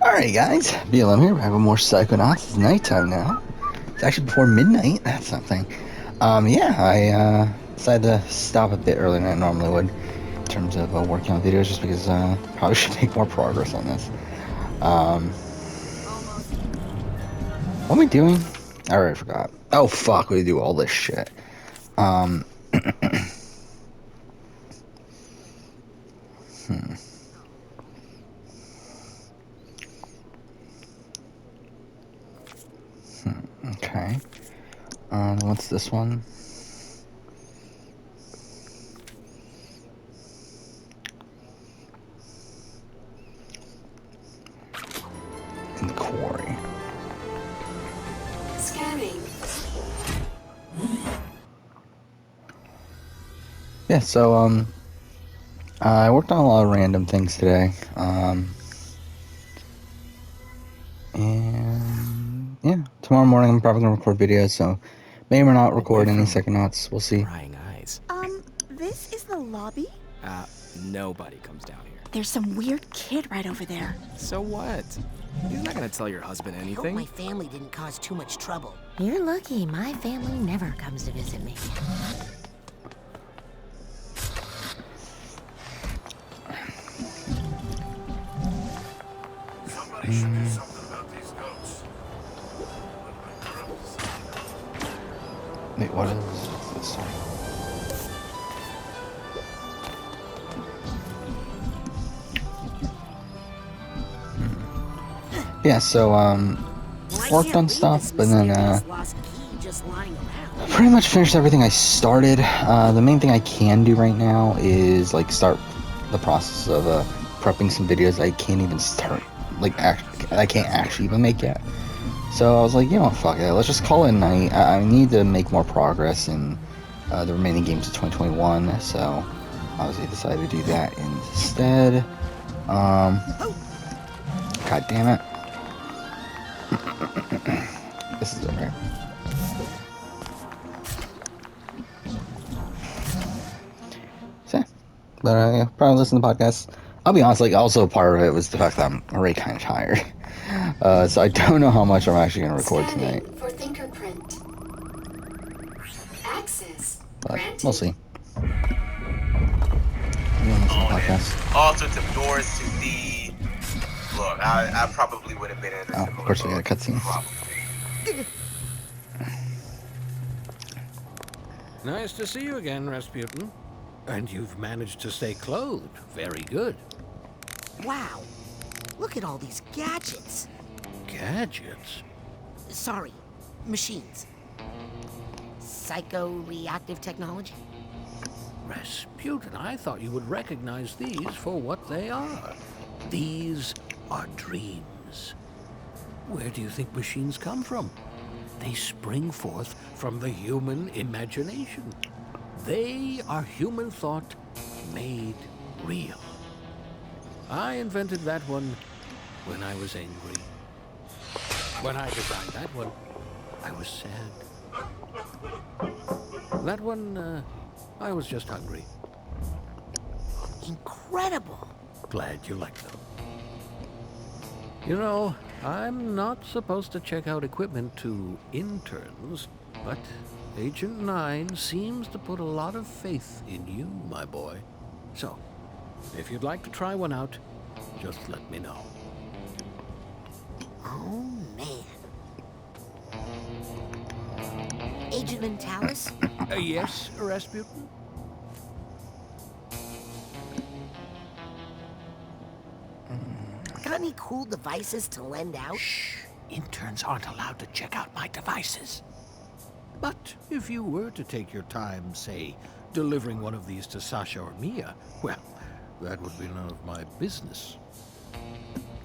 Alright guys, BLM here, back with more Psychonauts. It's nighttime now. It's actually before midnight, that's something. Yeah, I decided to stop a bit earlier than I normally would in terms of working on videos, just because probably should make more progress on this. What am I doing? I already forgot. Oh fuck, we do all this shit. Hmm. Okay. What's this one? In the quarry. Scanning. Yeah, so, I worked on a lot of random things today. And yeah, tomorrow morning I'm probably gonna record videos, so may or may not record any Psychonauts. We'll see. Prying eyes. This is the lobby? Nobody comes down here. There's some weird kid right over there. So what? He's not gonna tell your husband Hope anything. my family didn't cause too much trouble. You're lucky my family never comes to visit me. Somebody should do something about these goats. Wait, what is this? Yeah, so, worked on stuff, but then, pretty much finished everything I started. The main thing I can do right now is, like, start the process of, prepping some videos I can't even start, like, I can't actually even make yet. So I was like, you know what, fuck it, let's just call it a night. I need to make more progress in, the remaining games of 2021, so obviously I decided to do that instead. God damn it. This is it, right? So, but yeah, probably listen to podcasts. I'll be honest, like, also part of it was the fact that I'm already kind of tired. So I don't know how much I'm actually going to record tonight. For fingerprint. Access. But Granted. we'll see. Podcasts. All sorts of doors to the. Look, I probably would have been in a Oh, of course we got a cutscene. Nice to see you again, Rasputin. And you've managed to stay clothed. Very good. Wow. Look at all these gadgets. Gadgets? Sorry, machines. Psycho-reactive technology? Rasputin, I thought you would recognize these for what they are. These are dreams. Where do you think machines come from? They spring forth from the human imagination. They are human thought made real. I invented that one when I was angry. When I designed that one, I was sad. That one, I was just hungry. Incredible. Glad you like them. You know, I'm not supposed to check out equipment to interns, but Agent 9 seems to put a lot of faith in you, my boy. So, if you'd like to try one out, just let me know. Oh, man. Agent Mentalis? Yes, Rasputin? Got any cool devices to lend out? Shh. Interns aren't allowed to check out my devices. But if you were to take your time, say, delivering one of these to Sasha or Mia, well, that would be none of my business.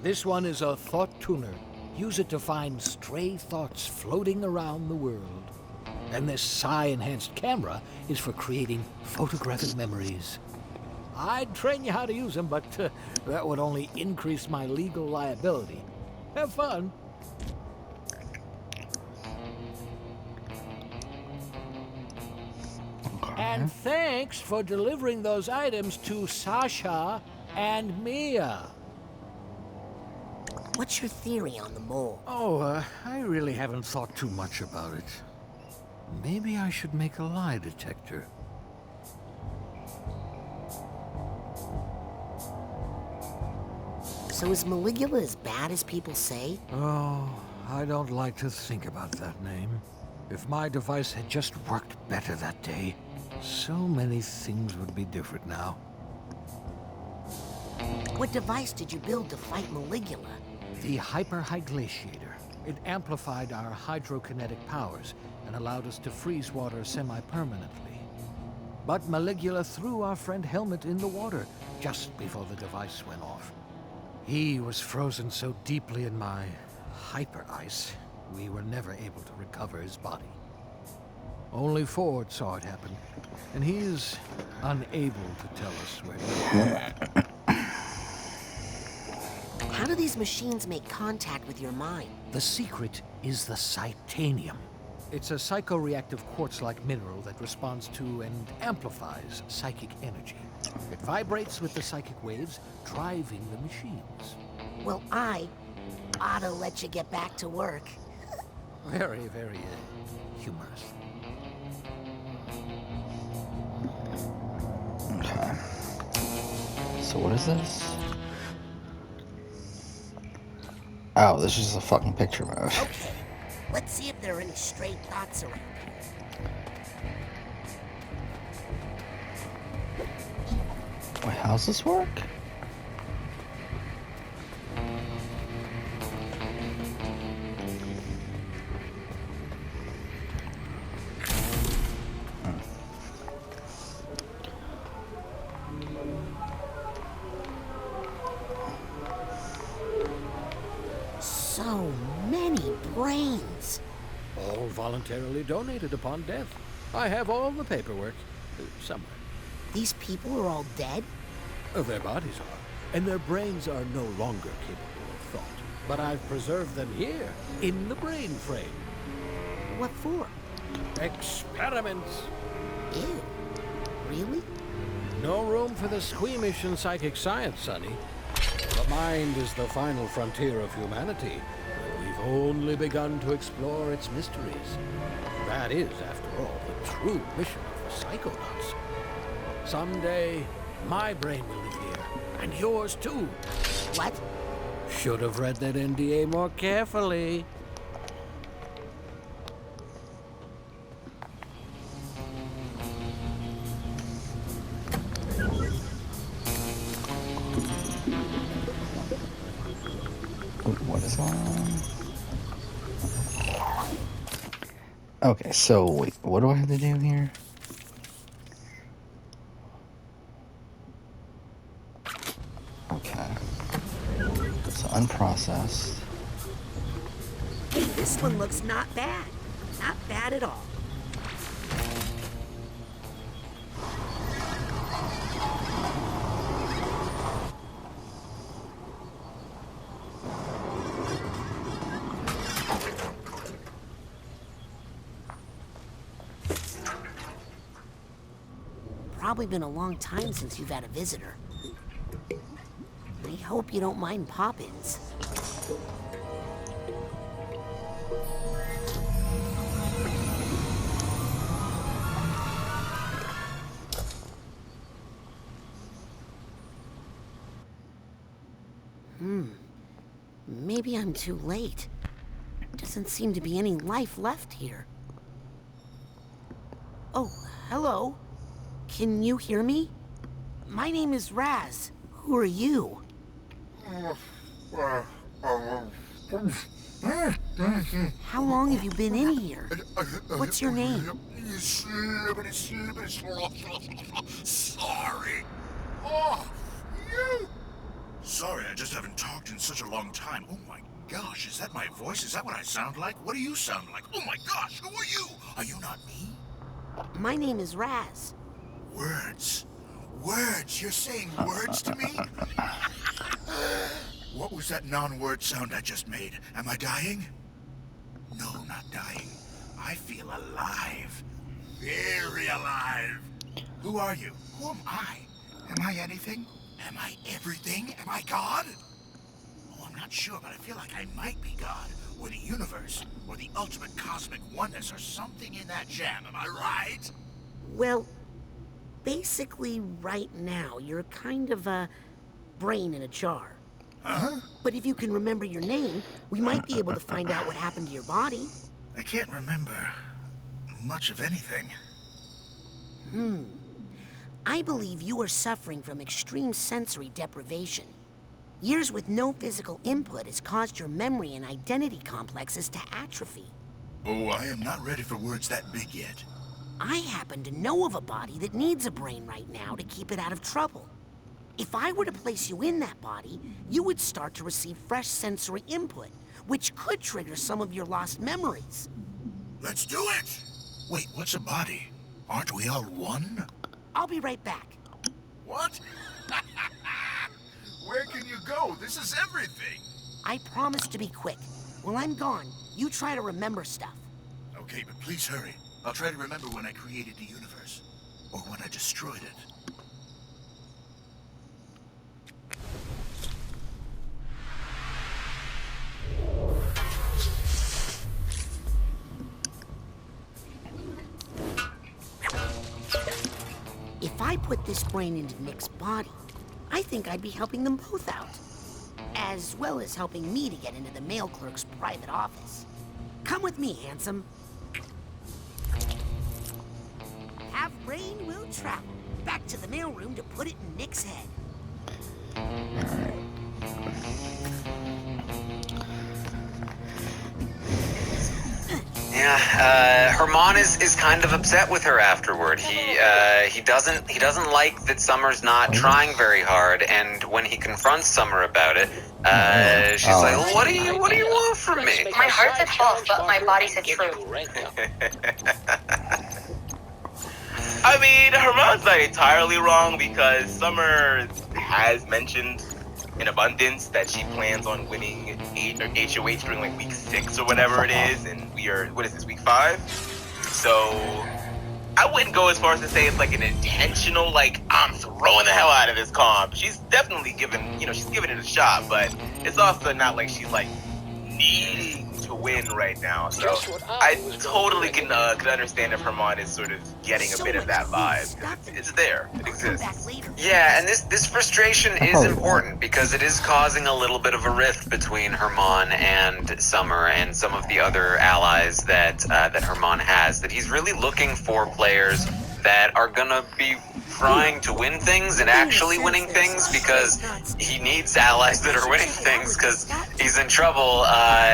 This one is a thought tuner. Use it to find stray thoughts floating around the world. And this psi-enhanced camera is for creating photographic memories. I'd train you how to use them, but that would only increase my legal liability. Have fun. And thanks for delivering those items to Sasha and Mia. What's your theory on the mole? Oh, I really haven't thought too much about it. Maybe I should make a lie detector. So is Maligula as bad as people say? Oh, I don't like to think about that name. If my device had just worked better that day, so many things would be different now. What device did you build to fight Maligula? The Hyper-High Glaciator. It amplified our hydrokinetic powers and allowed us to freeze water semi-permanently. But Maligula threw our friend Helmet in the water just before the device went off. He was frozen so deeply in my hyper-ice, we were never able to recover his body. Only Ford saw it happen, and he's unable to tell us where he is. How do these machines make contact with your mind? The secret is the Psychonium. It's a psychoreactive quartz-like mineral that responds to and amplifies psychic energy. It vibrates with the psychic waves, driving the machines. Well, I ought to let you get back to work. Very, very humorous. Okay. So what is this? Oh, this is a fucking picture mode. Okay, let's see if there are any stray thoughts around here. Wait, how's this work? So many brains. All voluntarily donated upon death. I have all the paperwork. Somewhere. These people are all dead? Their bodies are, and their brains are no longer capable of thought. But I've preserved them here, in the brain frame. What for? Experiments. Ew. Really? No room for the squeamish in psychic science, Sonny. The mind is the final frontier of humanity, and we've only begun to explore its mysteries. That is, after all, the true mission of the Psychonauts. Someday, my brain will live here, and yours too. What? Should have read that NDA more carefully. What is going on? Okay, so wait, what do I have to do here? Okay. So unprocessed. This one looks not bad. Not bad at all. Probably been a long time since you've had a visitor. I hope you don't mind pop-ins. Maybe I'm too late. Doesn't seem to be any life left here. Oh, hello. Can you hear me? My name is Raz. Who are you? How long have you been in here? What's your name? Sorry. Oh, you. Sorry, I just haven't talked in such a long time. Oh my gosh, is that my voice? Is that what I sound like? What do you sound like? Oh my gosh, who are you? Are you not me? My name is Raz. Words. Words? You're saying words to me? What was that non-word sound I just made? Am I dying? No, not dying. I feel alive. Very alive. Who are you? Who am I? Am I anything? Am I everything? Am I God? Oh, I'm not not sure, but I feel like I might be God, or the universe, or the ultimate cosmic oneness, or something in that jam. Am I right? Well, basically, right now, you're kind of a brain in a jar. Huh? But if you can remember your name, we might be able to find out what happened to your body. I can't remember much of anything. I believe you are suffering from extreme sensory deprivation. Years with no physical input has caused your memory and identity complexes to atrophy. Oh, I am not ready for words that big yet. I happen to know of a body that needs a brain right now to keep it out of trouble. If I were to place you in that body, you would start to receive fresh sensory input, which could trigger some of your lost memories. Let's do it! Wait, what's a body? Aren't we all one? I'll be right back. What? Where can you go? This is everything. I promise to be quick. While I'm gone, you try to remember stuff. Okay, but please hurry. I'll try to remember when I created the universe. Or when I destroyed it. If I put this brain into Nick's body, I think I'd be helping them both out. As well as helping me to get into the mail clerk's private office. Come with me, handsome. Have brain will travel. Back to the mailroom to put it in Nick's head. Yeah, Herman is kind of upset with her afterward. He doesn't like that Summer's not trying very hard, and when he confronts Summer about it, she's like, well, what do you want from me? My heart said false, but my body said true. I mean, Herman's not entirely wrong because Summer has mentioned in abundance that she plans on winning HOH during like week 6 or whatever it is, and we are, what is this, week 5? So I wouldn't go as far as to say it's like an intentional, like, I'm throwing the hell out of this comp. She's definitely given, she's giving it a shot, but it's also not like she's like needing to win right now. So I totally can understand if Herman is sort of getting a bit of that vibe. It's there. It exists. Yeah, and this frustration is important because it is causing a little bit of a rift between Herman and Summer and some of the other allies that Herman has. That he's really looking for players that are gonna be trying to win things and actually winning things, because he needs allies that are winning things, because he's in trouble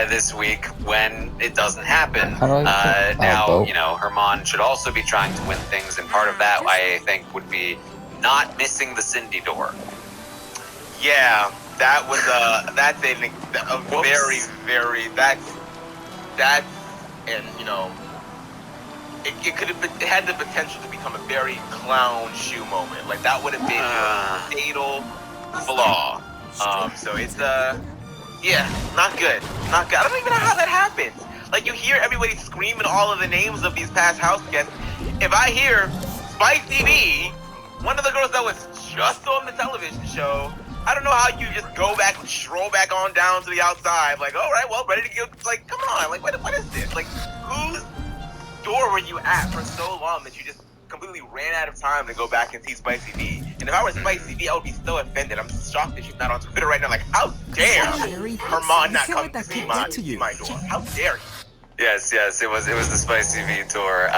this week when it doesn't happen. Now, Herman should also be trying to win things, and part of that, I think, would be not missing the Cindy door. Yeah, that was that's a very, very, that's, and it had the potential to become a very clown shoe moment. Like that would have been a fatal flaw. So it's not good. Not good. I don't even know how that happens. Like you hear everybody screaming all of the names of these past house guests. If I hear Spicy B, one of the girls that was just on the television show, I don't know how you just go back and stroll back on down to the outside. Like, all right, well, ready to go. Like, come on. Like, what is this? Like, whose door were you at for so long that you just completely ran out of time to go back and see Spicy B? And if I were Spicy B, I would be so offended. I'm shocked that she's not on Twitter right now. Like, how dare Herman not come to see my door? How dare he? Yes, it was the Spicy V tour,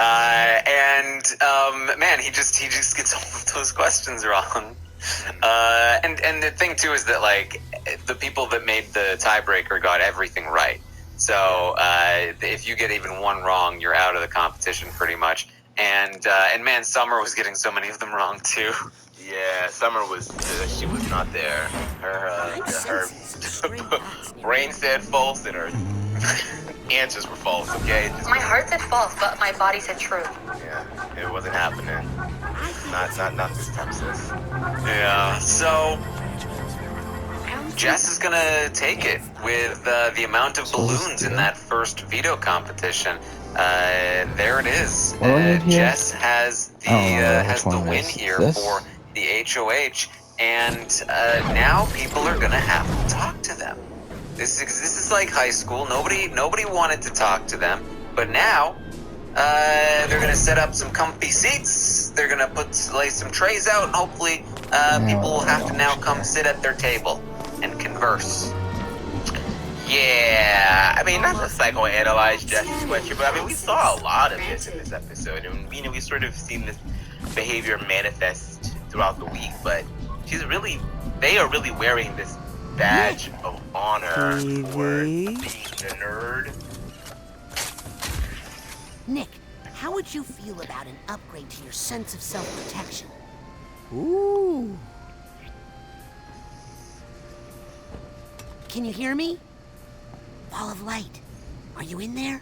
man, he just gets all of those questions wrong. And the thing too is that like the people that made the tiebreaker got everything right. So if you get even one wrong, you're out of the competition pretty much. And man, Summer was getting so many of them wrong too. Yeah, Summer was she was not there. Her brain said false and her answers were false. Okay. My heart said false, but my body said true. Yeah, it wasn't happening. Not this time, sis. Yeah. So Jess is gonna take it with the amount of balloons in that first veto competition. There it is. Jess has the win here for the HOH, and now people are gonna have to talk to them. This is like high school. Nobody wanted to talk to them, but now they're gonna set up some comfy seats. They're gonna lay some trays out, and hopefully people will have to now come sit at their table and converse. Yeah, I mean, not to psychoanalyze Jesse's question, but I mean, we saw a lot of this in this episode, and we sort of seen this behavior manifest throughout the week. But they are really wearing this badge of honor for being the nerd. Nick, how would you feel about an upgrade to your sense of self-protection? Ooh. Can you hear me? Ball of light. Are you in there?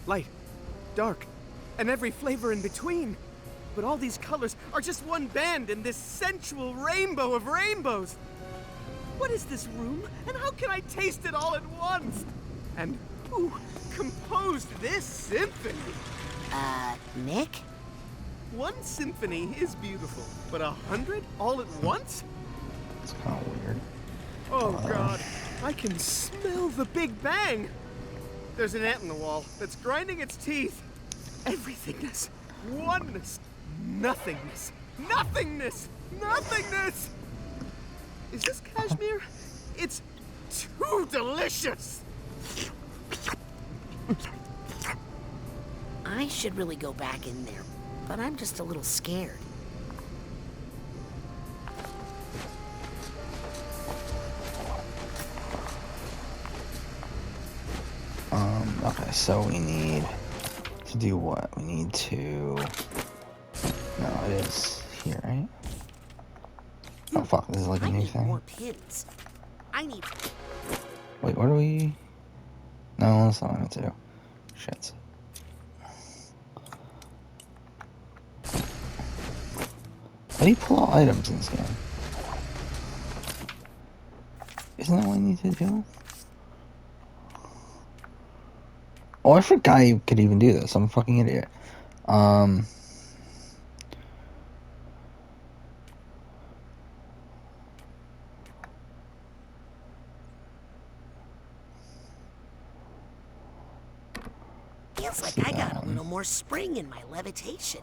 Light, dark, and every flavor in between. But all these colors are just one band in this sensual rainbow of rainbows. What is this room, and how can I taste it all at once? And who composed this symphony? Nick? One symphony is beautiful, but 100 all at once? It's kind of weird. Oh God, I can smell the Big Bang. There's an ant in the wall that's grinding its teeth. Everythingness, oneness, nothingness, nothingness, nothingness. Is this cashmere? It's too delicious. I should really go back in there, but I'm just a little scared. Okay, so we need to do what? We need to... No, it is here, right? Oh fuck, this is like a new thing. More pins. I need... Wait, what do we... No, that's not what I meant to do. Shit. How do you pull out items in this game? Isn't that what I need to do? Oh, I forgot you could even do this. I'm a fucking idiot. Feels like I got a little more spring in my levitation.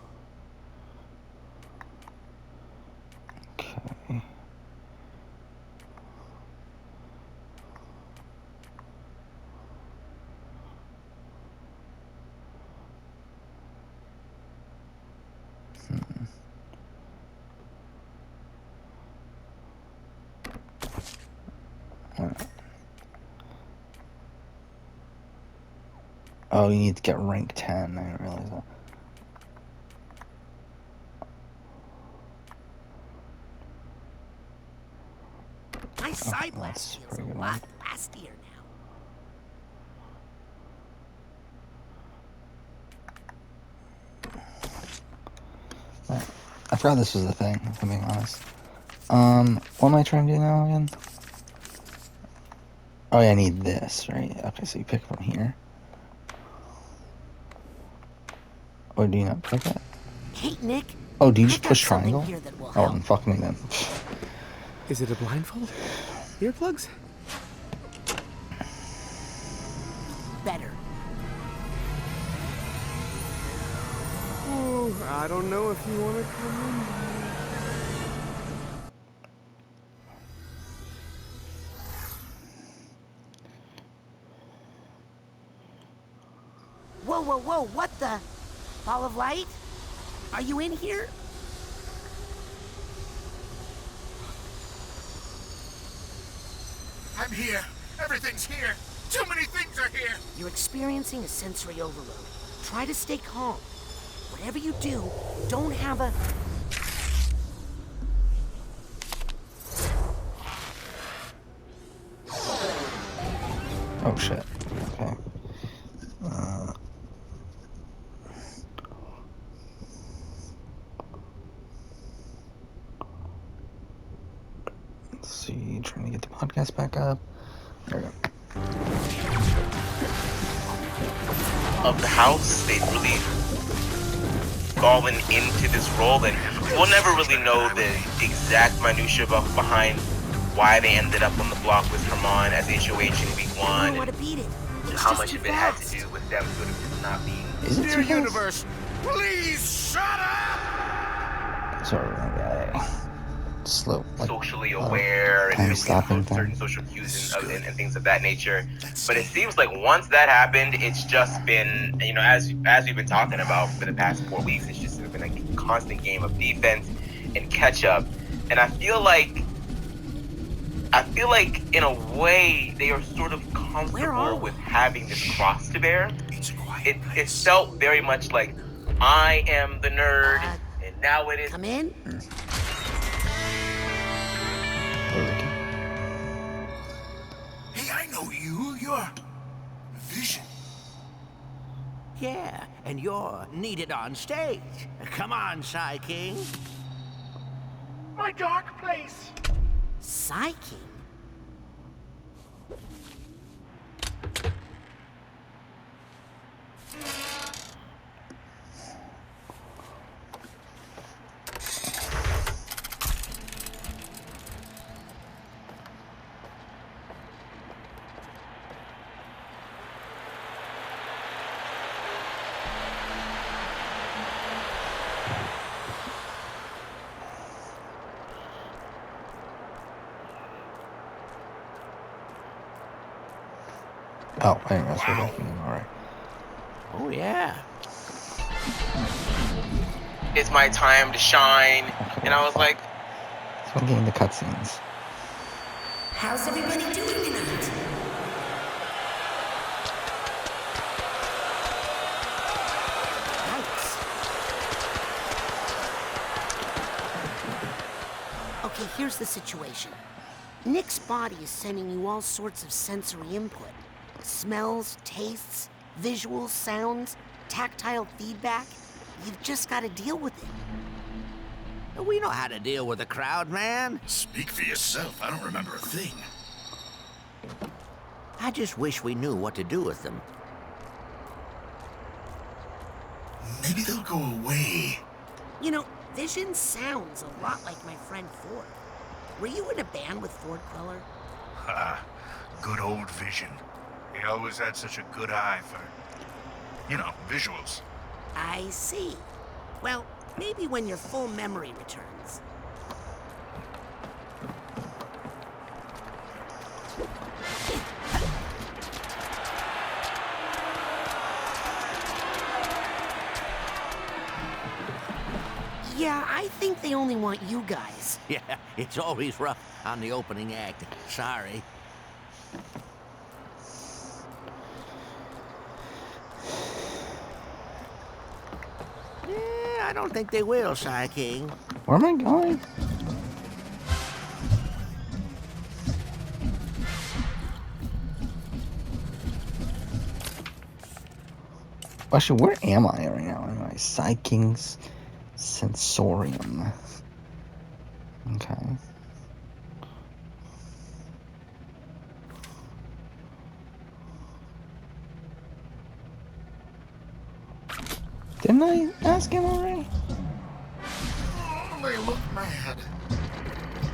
Okay. Oh, you need to get rank 10. I didn't realize that. My side blast that's feels pretty a good lot blastier now. I forgot this was a thing, if I'm being honest. What am I trying to do now again? Oh yeah, I need this, right? Okay, so you pick from here. Or do you not pick it? Hey, Nick. Oh, do you just I've got push something triangle? here that will Oh, help. then fuck me then. Is it a blindfold? Earplugs? Better. Oh, I don't know if you want to come in. Whoa, whoa, whoa, what the? Ball of light? Are you in here? I'm here. Everything's here. Too many things are here. You're experiencing a sensory overload. Try to stay calm. Whatever you do, don't have a... Oh shit. Okay. Let's see, trying to get the podcast back up. There we go. Of the house, they've really fallen into this role, and we'll never really know the exact minutia behind why they ended up on the block with Herman as HOH in week I 1, don't want to beat it. and It's how just much too of it had fast. to do with them sort of just not being Is it Dear too fast? universe, please shut up! Sorry, okay. Slow. Like, socially aware and time picking stopping up certain thing. social cues and things of that nature. But it seems like once that happened, it's just been, you know, as we've been talking about for the past 4 weeks, it's just been a constant game of defense and catch up. And I feel like in a way they are sort of comfortable with having this cross to bear. It felt very much like I am the nerd, and now it is. Come in. Hey, I know you. You're Vision. Yeah, and you're needed on stage. Come on, Psy King. My dark place. Psyche. Oh, I didn't realize we're looking. Alright. Oh, yeah. It's my time to shine. And I was like, So I'm getting the cutscenes. How's everybody doing tonight? Okay, here's the situation. Nick's body is sending you all sorts of sensory input. Smells, tastes, visuals, sounds, tactile feedback. You've just got to deal with it. We know how to deal with a crowd, man. Speak for yourself. I don't remember a thing. I just wish we knew what to do with them. Maybe they'll go away. You know, Vision sounds a lot like my friend Ford. Were you in a band with Ford Queller? Good old Vision. He always had such a good eye for, you know, visuals. I see. Well, maybe when your full memory returns. Yeah, I think they only want you guys. Yeah, it's always rough on the opening act. Sorry. Yeah, I don't think they will, Psy King. Where am I going? Actually, where am I right now? Am I Psy King's Sensorium? Okay. Didn't I ask him already? Oh, they look mad.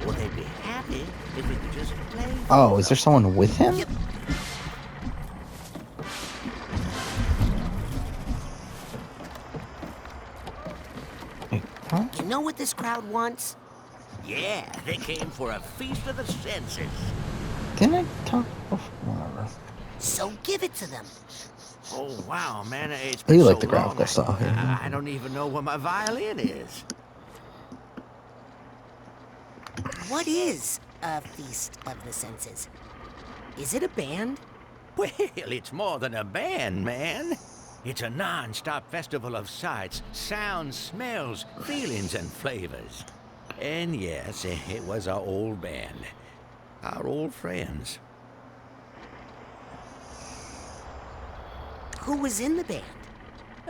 Well, they'd be happy if we could just play. Oh, is there someone with him? Yep. Wait, huh? You know what this crowd wants? Yeah, they came for a feast of the senses. Didn't I talk before? Whatever. So give it to them. Oh, wow, man, it's I been do so like the long, graphical style here. I don't even know where my violin is. What is a feast of the senses? Is it a band? Well, it's more than a band, man. It's a non-stop festival of sights, sounds, smells, feelings, and flavors. And yes, it was our old band. Our old friends. Who was in the band?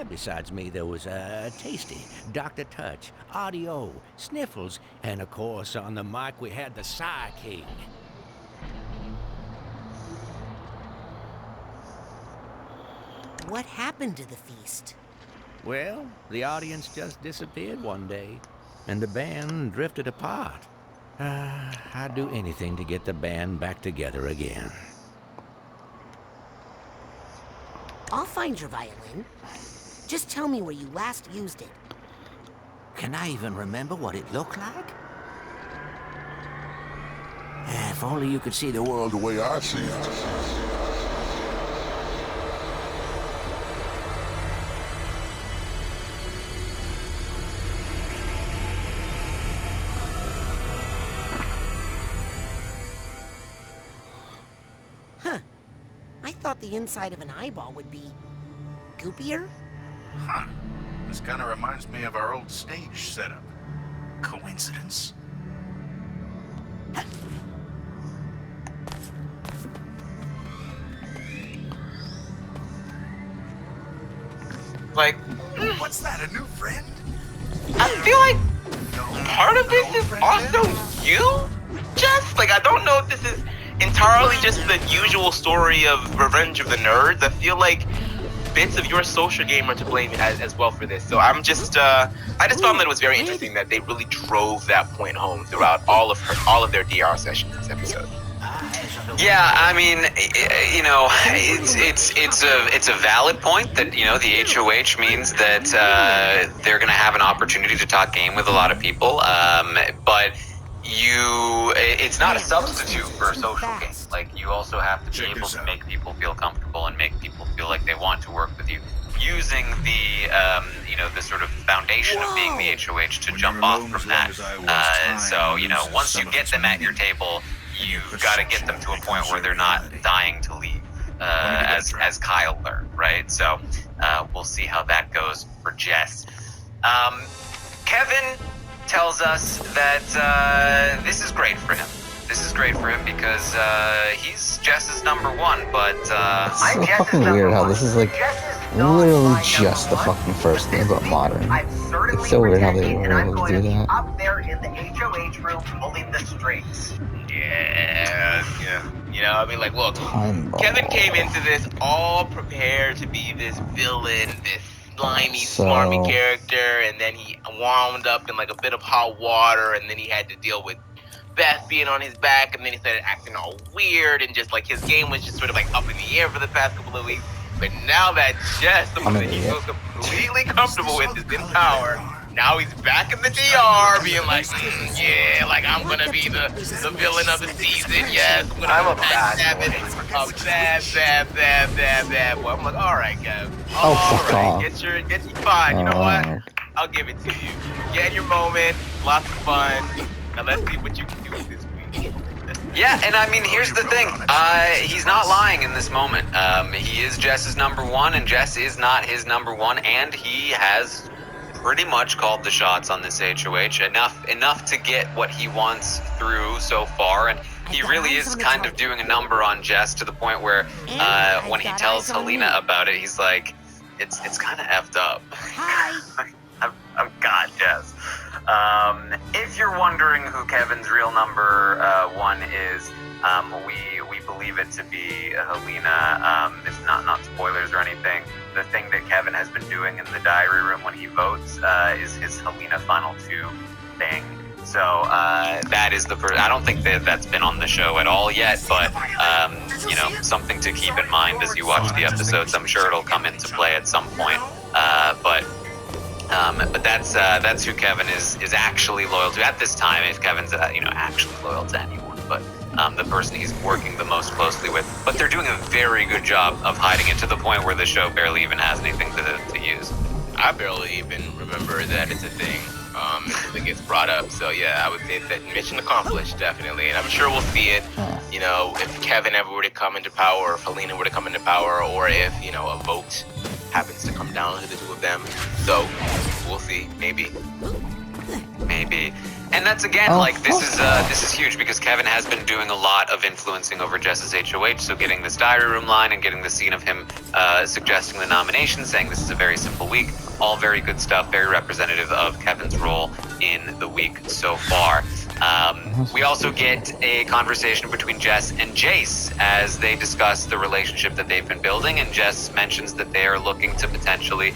Besides me, there was Tasty, Dr. Touch, Audio, Sniffles, and of course, on the mic we had the Psy King. What happened to the feast? Well, the audience just disappeared one day, and the band drifted apart. I'd do anything to get the band back together again. I'll find your violin. Just tell me where you last used it. Can I even remember what it looked like? If only you could see the world the way I see it. I thought the inside of an eyeball would be goopier. Huh. This kind of reminds me of our old stage setup. Coincidence? Like, What's that, a new friend? I feel like No. part of this is also you, Jess. Like, I don't know if this is entirely just the usual story of Revenge of the Nerds. I feel like bits of your social game are to blame as well for this. So I'm just, I just found that it was very interesting that they really drove that point home throughout all of their DR sessions this episode. Yeah, I mean, you know, it's a valid point that, you know, the HOH means that they're going to have an opportunity to talk game with a lot of people, but it's not a substitute for a social game. Like, you also have to be able to make people feel comfortable and make people feel like they want to work with you, using the, you know, the sort of foundation of being the HOH to jump off from that. So, you know, once you get them at your table, you've got to get them to a point where they're not dying to leave, as Kyle learned, right? So we'll see how that goes for Jess. Kevin tells us that this is great for him. This is great for him because he's Jess's number one, but I'm It's so fucking weird how this is like literally just the fucking first game, but modern. It's so weird how they were able to do that. Up there in the HOH room pulling the strings. Yeah. You know, I mean, like, look, Kevin came into this all prepared to be this villain, this slimy, smarmy character, and then he wound up in like a bit of hot water, and then he had to deal with Beth being on his back, and then he started acting all weird, and just like his game was just sort of like up in the air for the past couple of weeks. But now that Jess, the one that he feels completely comfortable with, is in power, now he's back in the DR, being like, yeah, like I'm gonna be the villain of the season, yes. I'm a bad boy. I'm like, all right, Kev. Oh, fuck off. Get your fine. You know what? I'll give it to you. Get in your moment, lots of fun. Now let's see what you can do with this week. yeah, and I mean, here's the thing. He's not lying in this moment. He is Jess's number one, and Jess is not his number one, and he has pretty much called the shots on this HOH. Enough to get what he wants through so far, and he really is kind of doing a number on Jess to the point where when he tells Helena about it, he's like, it's kind of effed up. I've got Jess. If you're wondering who Kevin's real number one is, we believe it to be Helena. It's not spoilers or anything. The thing that Kevin has been doing in the diary room when he votes is his Helena Final 2 thing. So that is the I don't think that's been on the show at all yet, but you know, something to keep in mind as you watch the episodes. I'm sure it'll come into play at some point. But that's who Kevin is actually loyal to at this time. If Kevin's you know, actually loyal to anyone, but the person he's working the most closely with. But they're doing a very good job of hiding it to the point where the show barely even has anything to use. I barely even remember that it's a thing until it gets brought up. So yeah, I would say that mission accomplished, definitely. And I'm sure we'll see it, you know, if Kevin ever were to come into power, or if Helena were to come into power, or if, you know, a vote happens to come down to the two of them. So we'll see. Maybe. And that's again, like, this is huge because Kevin has been doing a lot of influencing over Jess's HOH. So getting this diary room line and getting the scene of him suggesting the nomination, saying this is a very simple week, all very good stuff, very representative of Kevin's role in the week so far. We also get a conversation between Jess and Jace as they discuss the relationship that they've been building, and Jess mentions that they are looking to potentially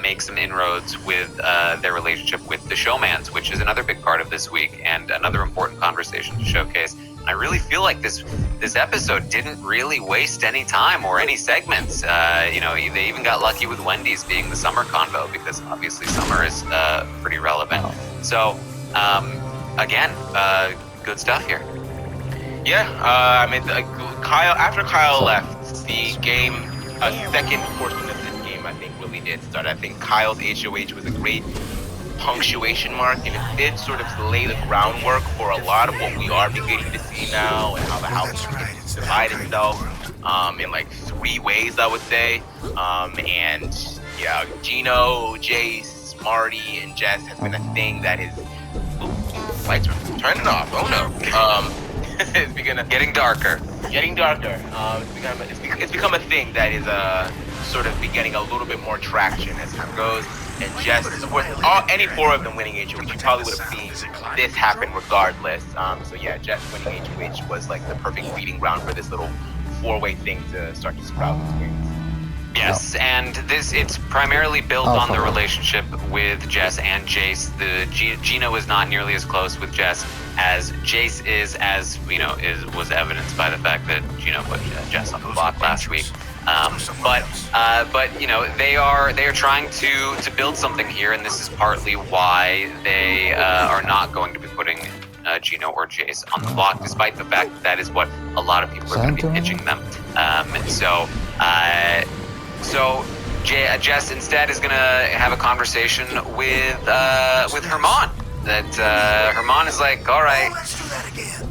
make some inroads with their relationship with the showmans, which is another big part of this week and another important conversation to showcase. I really feel like this episode didn't really waste any time or any segments. They even got lucky with Wendy's being the Summer convo, because obviously Summer is pretty relevant. So, again, good stuff here. Yeah, Kyle. After Kyle left, the game, a second portion of this game, I think, really did start. I think Kyle's HOH was a great punctuation mark, and it did sort of lay the groundwork for a lot of what we are beginning to see now, and how the house is divide itself in like 3 ways, I would say. And yeah, Gino, Jace, Marty, and Jess has been a thing that is. Lights are turning off. Oh no. It's getting darker. It's become a thing that is sort of beginning a little bit more traction as time goes. And Jess, of course, any 4 of them winning HOH, you probably would have seen this happen regardless. So yeah, Jess winning HOH was like the perfect breeding ground for this little 4-way thing to start to sprout its wings. Yes, and it's primarily built on the relationship with Jess and Jace. Gino is not nearly as close with Jess as Jace is, as was evidenced by the fact that Gino put Jess on the block last week. But they are trying to build something here, and this is partly why they are not going to be putting Gino or Jace on the block, despite the fact that is what a lot of people are going to be pitching them. So Jess instead is going to have a conversation with Herman. That Herman is like, all right, Let's do that again.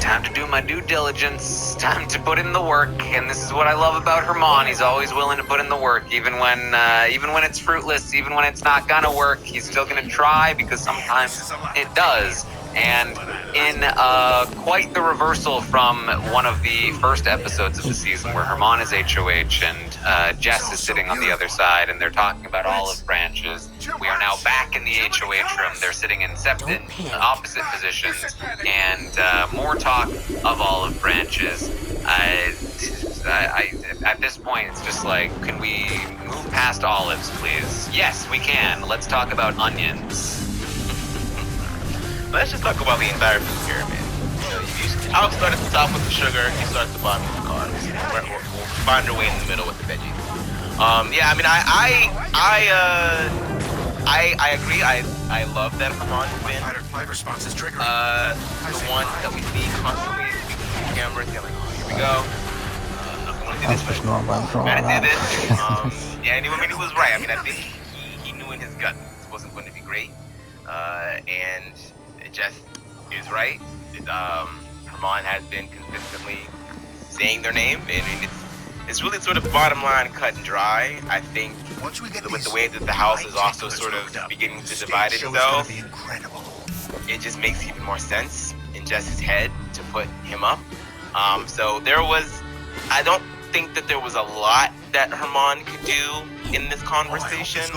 time to do my due diligence, time to put in the work, and this is what I love about Herman. He's always willing to put in the work, even when it's fruitless, even when it's not gonna work. He's still gonna try, because sometimes it does. And in quite the reversal from one of the first episodes of the season, where Herman is HOH and Jess is sitting on the other side, and they're talking about olive branches, we are now back in the HOH room. They're sitting in opposite positions, and more talk of olive branches. At this point, it's just like, can we move past olives, please? Yes, we can. Let's talk about onions. Let's just talk about the entire food pyramid. I'll start at the top with the sugar, you start at the bottom with the carbs. We'll find our way in the middle with the veggies. I agree. I love that Herman's been My response is triggered. the one that we see constantly speaking to the cameras. They're like, oh, here we go. I want to do this. I did this. And he was right. I mean, I think he knew in his gut this wasn't going to be great. And Jess is right. Herman has been consistently saying their name, and it's really sort of bottom line, cut and dry. I think with the way that the house is also sort of beginning to divide itself, it just makes even more sense in Jess's head to put him up. So I don't think that there was a lot that Herman could do in this conversation.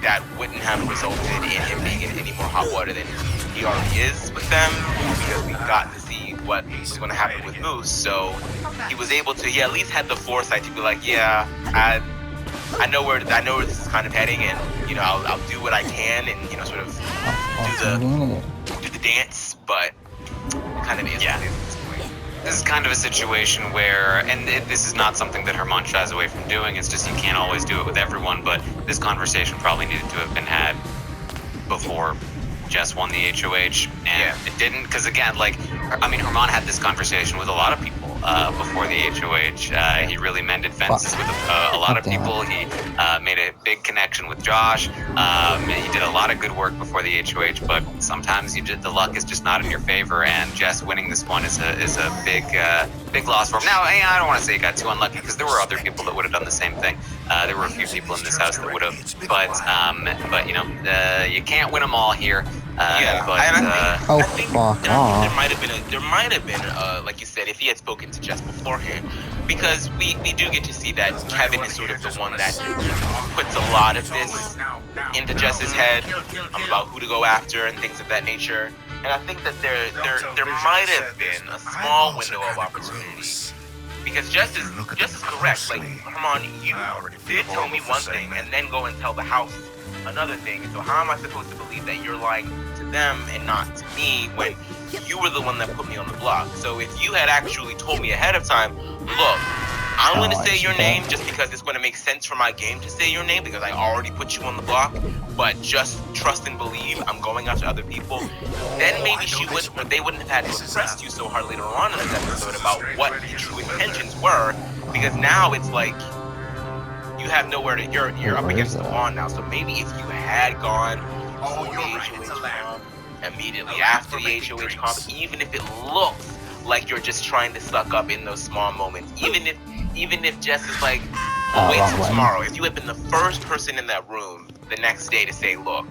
That wouldn't have resulted in him being in any more hot water than he already is with them, because we got to see what was going to happen with Moose. So he was able to, he at least had the foresight to be like, yeah, I know where this is kind of heading, and I'll do what I can, and sort of do the dance, but it kind of is. Yeah. This is kind of a situation where, and this is not something that Herman shies away from doing, it's just you can't always do it with everyone, but this conversation probably needed to have been had before Jess won the HOH, and it didn't, because again, Herman had this conversation with a lot of people before the HOH. He really mended fences with a lot of people. He made a big connection with Josh. He did a lot of good work before the HOH, but sometimes the luck is just not in your favor, and Jess winning this one is a big loss for him. Now, I don't want to say he got too unlucky, because there were other people that would have done the same thing. There were a few people in this house that would have, but you can't win them all here. I think there might have been, like you said, if he had spoken to Jess beforehand, because we do get to see that Kevin is sort of the one that puts a lot of this into Jess's head about who to go after and things of that nature. And I think that there might have been a small window of opportunity Because Jess is correct. Like, Herman, you did tell me one thing and then go and tell the house another thing. So how am I supposed to believe that you're lying to them and not to me when you were the one that put me on the block? So if you had actually told me ahead of time, look, I'm going to say your name just because it's going to make sense for my game to say your name because I already put you on the block, but just trust and believe I'm going after other people, then maybe they wouldn't have had to press you so hard later on in this episode about what the true intentions were, because now it's like you have nowhere to, you're up against the wall now. So maybe if you had gone immediately after the HOH comp, even if it looks like you're just trying to suck up in those small moments, even if Jess is like, wait till tomorrow. If you had been the first person in that room the next day to say, look,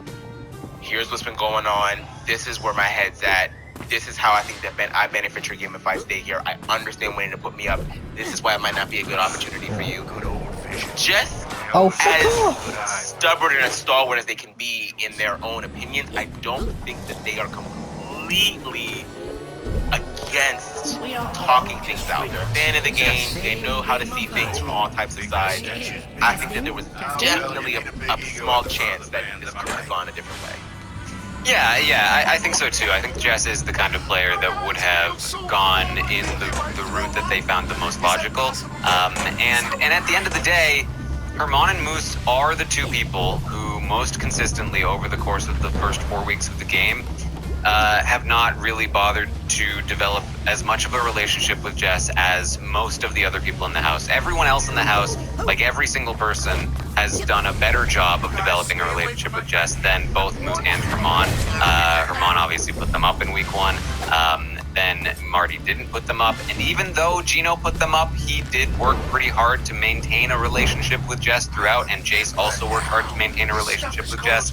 here's what's been going on, this is where my head's at, this is how I think that I benefit your game if I stay here, I understand wanting to put me up, this is why it might not be a good opportunity for you. Jess, as stubborn and as stalwart as they can be in their own opinions, I don't think that they are completely against talking things out. They're a fan of the game. They know how to see things from all types of sides. I think that there was definitely a small chance that this could have gone a different way. Yeah, I think so too. I think Jess is the kind of player that would have gone in the route that they found the most logical. And at the end of the day, Herman and Moose are the two people who most consistently over the course of the first 4 weeks of the game have not really bothered to develop as much of a relationship with Jess as most of the other people in the house. Everyone else in the house, like every single person, has done a better job of developing a relationship with Jess than both Moose and Herman. Herman obviously put them up in week 1. Then Marty didn't put them up. And even though Gino put them up, he did work pretty hard to maintain a relationship with Jess throughout. And Jace also worked hard to maintain a relationship with Jess.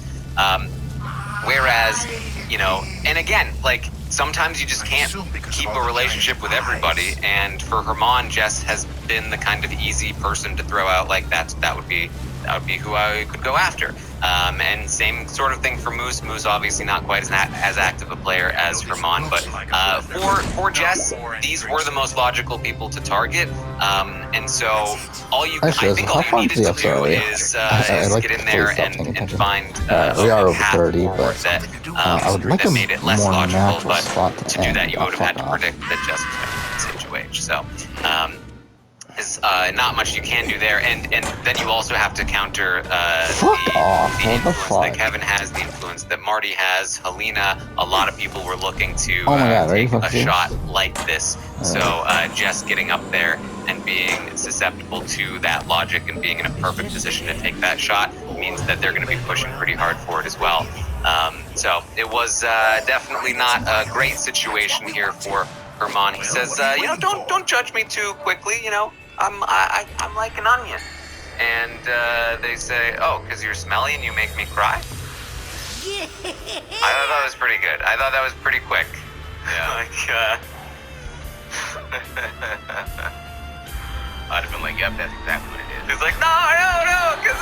Whereas, you know, and again, like, sometimes you just can't keep a relationship with everybody, and for Herman, Jess has been the kind of easy person to throw out like that would be who I could go after. And same sort of thing for Moose. Moose obviously not quite as active a player as Herman, but for Jess, these were the most logical people to target. And so all you needed to do is get in there and find we are over path 30, forward but I would like that a made it less more logical. natural But spot to do that, you would have had to predict that Jess was going to be HOH. So is not much you can do there, and then you also have to counter the influence that Kevin has, the influence that Marty has, Helena. A lot of people were looking to take a shot like this. So Jess getting up there and being susceptible to that logic and being in a perfect position to take that shot means that they're going to be pushing pretty hard for it as well. So it was definitely not a great situation here for Herman. He says, don't judge me too quickly. You know, I'm like an onion. And they say, oh, because you're smelly and you make me cry? I thought that was pretty good. I thought that was pretty quick. Yeah. I'd have been like, yep, that's exactly what it is. He's like, no, because,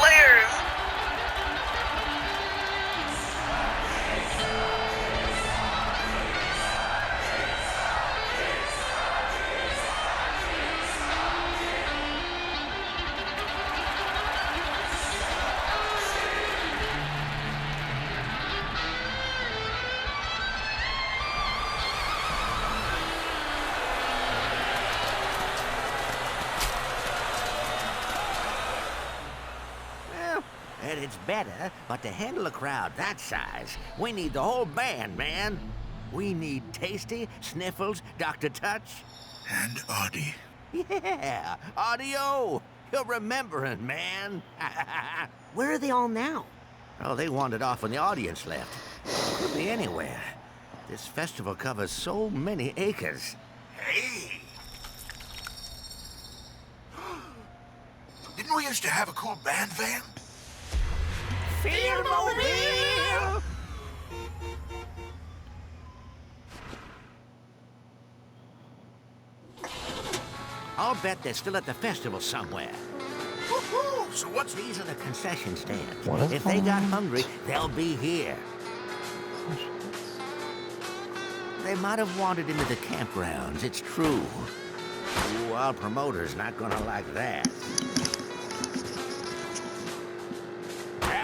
layers. It's better, but to handle a crowd that size, we need the whole band, man. We need Tasty, Sniffles, Dr. Touch. And Audie. Yeah, Audio. You're remembering, man. Where are they all now? Oh, they wandered off when the audience left. Could be anywhere. This festival covers so many acres. Hey! Didn't we used to have a cool band van? Fieldmobile! I'll bet they're still at the festival somewhere. Woohoo! So what's... These are the concession stands. What is If they got hungry, they'll be here. They might have wandered into the campgrounds, it's true. Ooh, our promoter's not gonna like that.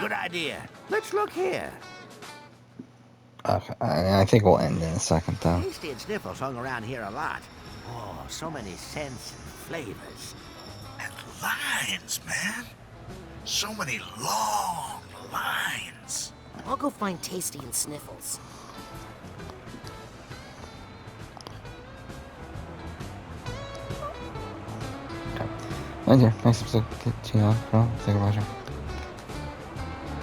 Good idea. Let's look here. Okay, I think we'll end in a second, though. Tasty and Sniffles hung around here a lot. Oh, so many scents and flavors. And lines, man. So many long lines. I'll go find Tasty and Sniffles. Okay, next episode, get you on. Thank you for watching.